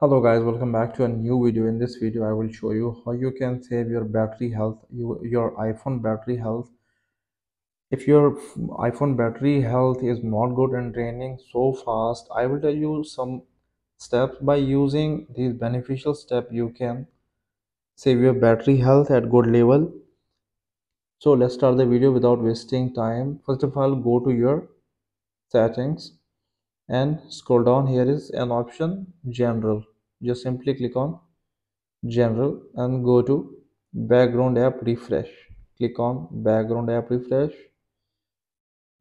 Hello guys, welcome back to a new video. In this video I will show you how you can save your battery health, your iPhone battery health. If your iPhone battery health is not good and draining so fast, I will tell you some steps. By using these beneficial steps you can save your battery health at good level. So let's start the video without wasting time. First of all, go to your settings and scroll down. Here is an option, general. Just simply click on general and go to background app refresh. Click on background app refresh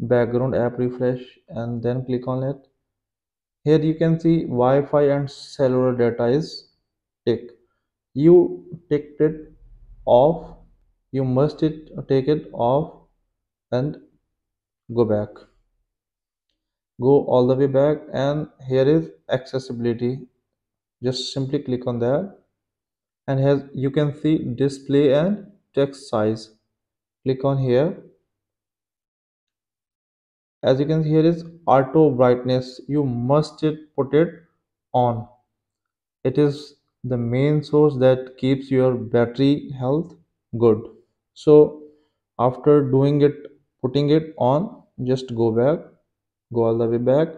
and then click on it. Here you can see Wi-Fi and cellular data is tick. You ticked it off. You must take it off and go back. Go all the way back and here is accessibility. Just simply click on that and here you can see display and text size. Click on here. As you can see, here is auto brightness. You must put it on. It is the main source that keeps your battery health good. So after doing it, putting it on, just go back, go all the way back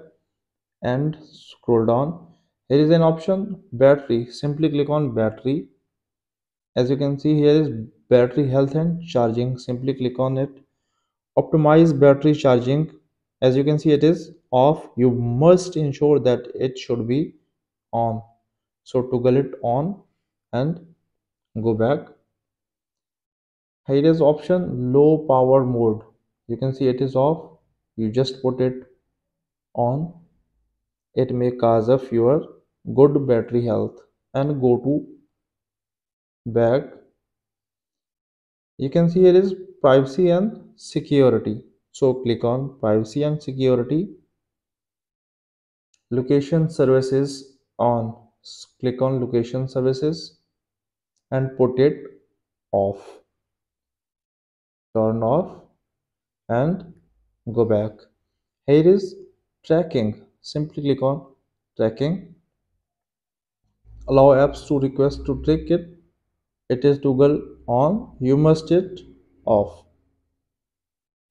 and scroll down. Here is an option, battery. Simply click on battery. As you can see, here is battery health and charging. Simply click on it. Optimize battery charging. As you can see, it is off. You must ensure that it should be on. So toggle it on and go back. Here is option low power mode. You can see it is off. You just put it on. It may cause of your good battery health. And go to back. You can see here is privacy and security. So click on privacy and security. Location services on. Click on location services and put it off. Turn off and go back. Here is tracking. Simply click on tracking. Allow apps to request to track it. It is toggle on. You must it off.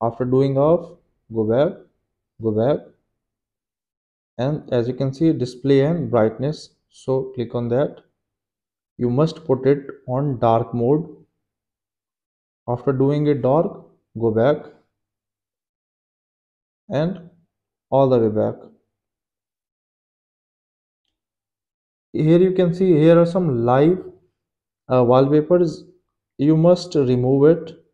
After doing off, go back, and as you can see, display and brightness. So click on that. You must put it on dark mode. After doing it dark, go back and all the way back. Here you can see here are some live wallpapers. You must remove it.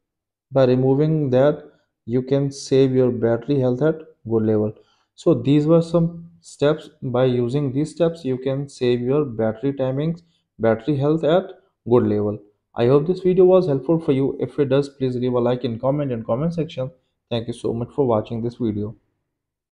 By removing that you can save your battery health at good level. So these were some steps. By using these steps you can save your battery timings, battery health at good level. I hope this video was helpful for you. If it does, please leave a like and comment in comment section. Thank you so much for watching this video.